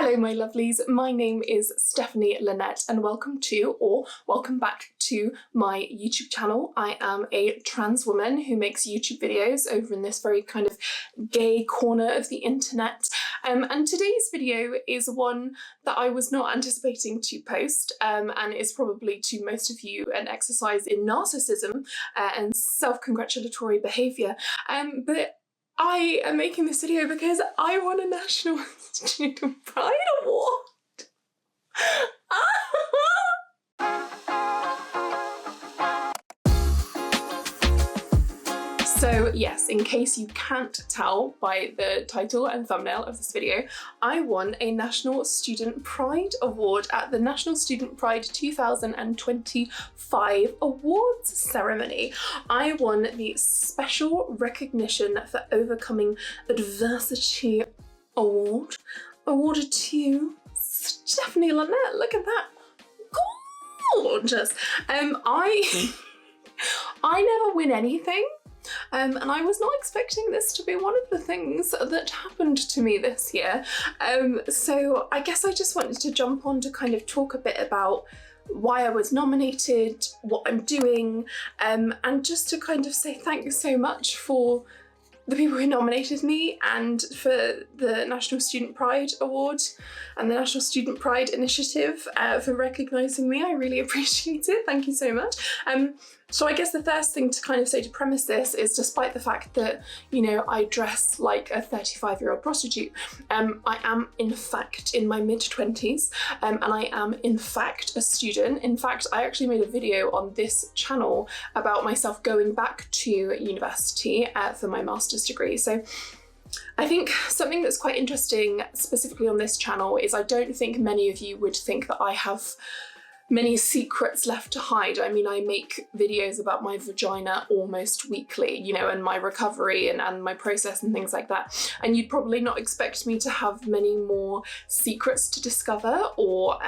Hello my lovelies, my name is Stephanie Lynnette and welcome back to my YouTube channel. I am a trans woman who makes YouTube videos over in this very kind of gay corner of the internet. And today's video is one that I was not anticipating to post and is probably to most of you an exercise in narcissism and self-congratulatory behaviour. But I am making this video because I won a National Student Pride Award. So yes, in case you can't tell by the title and thumbnail of this video, I won a National Student Pride Award at the National Student Pride 2025 Awards ceremony. I won the Special Recognition for Overcoming Adversity Award, awarded to Stephanie Lynnette. Look at that, gorgeous. I never win anything. And I was not expecting this to be one of the things that happened to me this year. So I guess I just wanted to jump on to kind of talk a bit about why I was nominated, what I'm doing, and just to kind of say thank you so much for the people who nominated me and for the National Student Pride Award and the National Student Pride Initiative for recognising me. I really appreciate it. Thank you so much. So I guess the first thing to kind of say to premise this is, despite the fact that, you know, I dress like a 35-year-old prostitute, I am in fact in my mid-20s and I am in fact a student. In fact, I actually made a video on this channel about myself going back to university for my master's degree. So I think something that's quite interesting specifically on this channel is I don't think many of you would think that I have many secrets left to hide. I mean, I make videos about my vagina almost weekly, you know, and my recovery and my process and things like that. And you'd probably not expect me to have many more secrets to discover or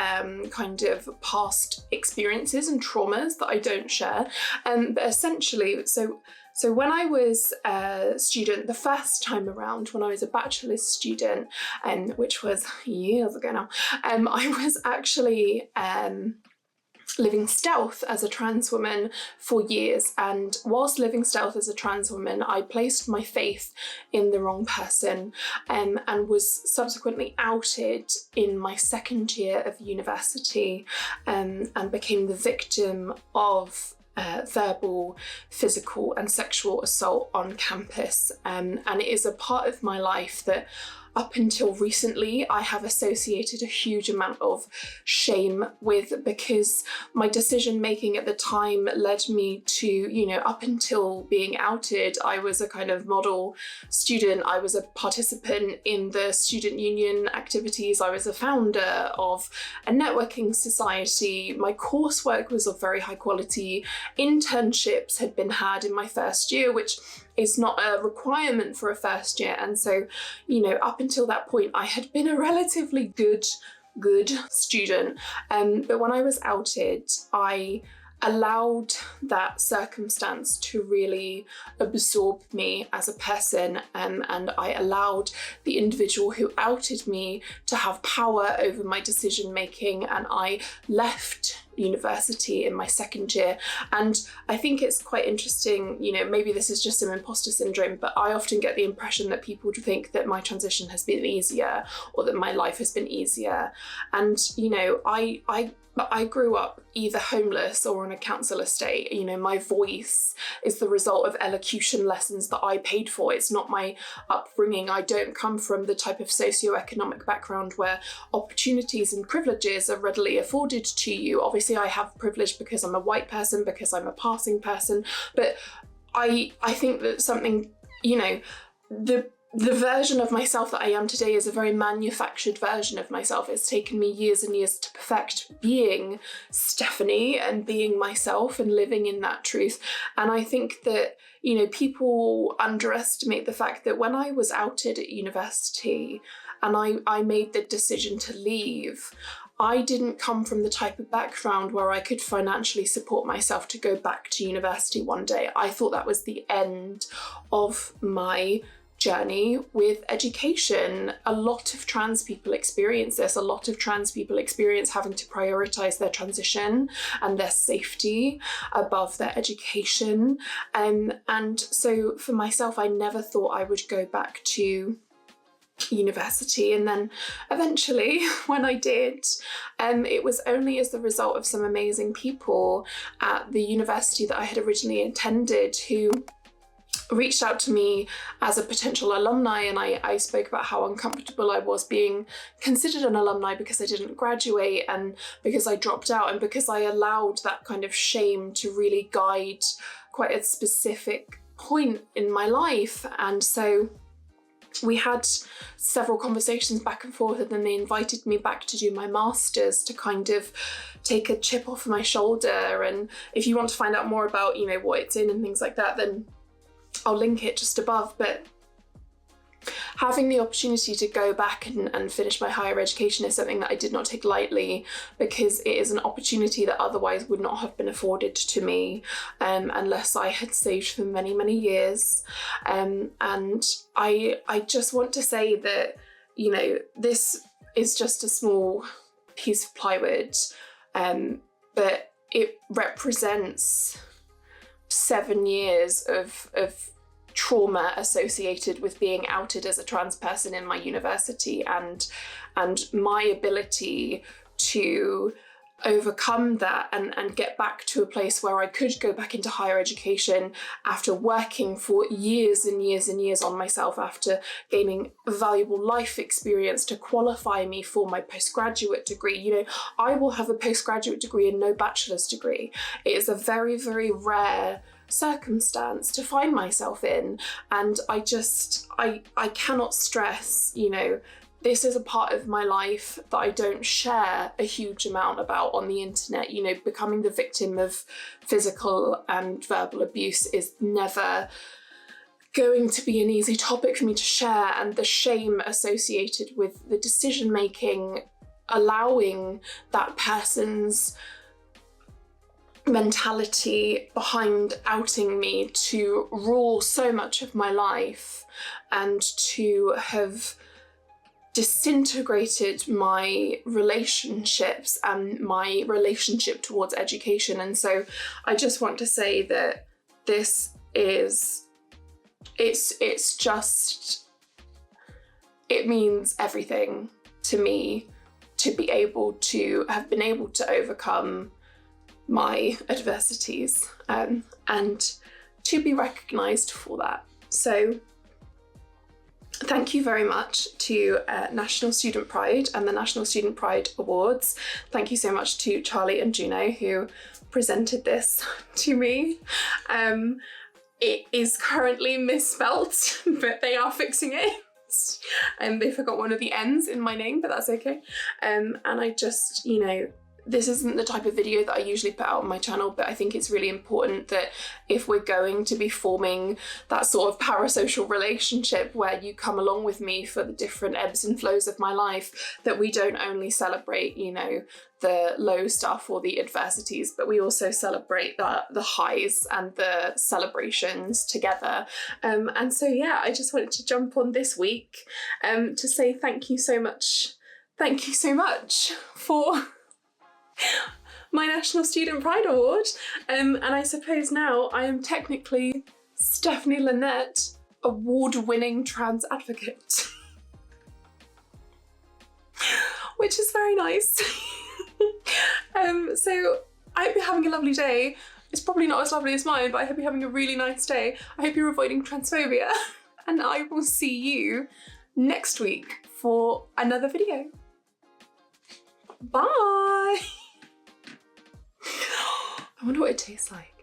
kind of past experiences and traumas that I don't share. But essentially, so when I was a student, the first time around, when I was a bachelor's student, which was years ago now, I was actually living stealth as a trans woman for years. And whilst living stealth as a trans woman, I placed my faith in the wrong person and was subsequently outed in my second year of university and became the victim of verbal, physical and sexual assault on campus. And it is a part of my life that up until recently I have associated a huge amount of shame with, because my decision making at the time led me to, you know, up until being outed, I was a kind of model student. I was a participant in the student union activities. I was a founder of a networking society. My coursework was of very high quality. Internships had been had in my first year, which is not a requirement for a first year. And so, you know, up until that point, I had been a relatively good student. But when I was outed, I allowed that circumstance to really absorb me as a person, and I allowed the individual who outed me to have power over my decision making, and I left university in my second year. And I think it's quite interesting, you know, maybe this is just an imposter syndrome, but I often get the impression that people think that my transition has been easier or that my life has been easier. And, you know, I grew up either homeless or on a council estate. You know, my voice is the result of elocution lessons that I paid for. It's not my upbringing. I don't come from the type of socioeconomic background where opportunities and privileges are readily afforded to you. Obviously, I have privilege because I'm a white person, because I'm a passing person, but I think that something, you know, the version of myself that I am today is a very manufactured version of myself. It's taken me years and years to perfect being Stephanie and being myself and living in that truth. And I think that, you know, people underestimate the fact that when I was outed at university and I made the decision to leave, I didn't come from the type of background where I could financially support myself to go back to university one day. I thought that was the end of my journey with education. A lot of trans people experience this. A lot of trans people experience having to prioritize their transition and their safety above their education. And so for myself, I never thought I would go back to university, and then eventually when I did, it was only as the result of some amazing people at the university that I had originally attended who reached out to me as a potential alumni, and I spoke about how uncomfortable I was being considered an alumni because I didn't graduate and because I dropped out and because I allowed that kind of shame to really guide quite a specific point in my life. And so we had several conversations back and forth, and then they invited me back to do my master's to kind of take a chip off my shoulder. And if you want to find out more about, you know, what it's in and things like that, then I'll link it just above. But having the opportunity to go back and finish my higher education is something that I did not take lightly, because it is an opportunity that otherwise would not have been afforded to me unless I had saved for many, many years. And I just want to say that, you know, this is just a small piece of plywood, but it represents 7 years of trauma associated with being outed as a trans person in my university, and my ability to overcome that and get back to a place where I could go back into higher education after working for years and years and years on myself, after gaining valuable life experience to qualify me for my postgraduate degree. You know, I will have a postgraduate degree and no bachelor's degree. It is a very, very rare circumstance to find myself in, and I cannot stress, you know, this is a part of my life that I don't share a huge amount about on the internet. You know, becoming the victim of physical and verbal abuse is never going to be an easy topic for me to share, and the shame associated with the decision making, allowing that person's mentality behind outing me to rule so much of my life and to have disintegrated my relationships and my relationship towards education. And so I just want to say that this is, it's just, it means everything to me to be able to have been able to overcome my adversities and to be recognised for that. So thank you very much to National Student Pride and the National Student Pride Awards. Thank you so much to Charlie and Juno who presented this to me. It is currently misspelt, but they are fixing it. And they forgot one of the N's in my name, but that's okay. And I just, you know, this isn't the type of video that I usually put out on my channel, but I think it's really important that if we're going to be forming that sort of parasocial relationship where you come along with me for the different ebbs and flows of my life, that we don't only celebrate, you know, the low stuff or the adversities, but we also celebrate the highs and the celebrations together. And so, yeah, I just wanted to jump on this week to say thank you so much. Thank you so much for my National Student Pride Award. And I suppose now I am technically Stephanie Lynnette, award-winning trans advocate. Which is very nice. So I hope you're having a lovely day. It's probably not as lovely as mine, but I hope you're having a really nice day. I hope you're avoiding transphobia. And I will see you next week for another video. Bye! I wonder what it tastes like.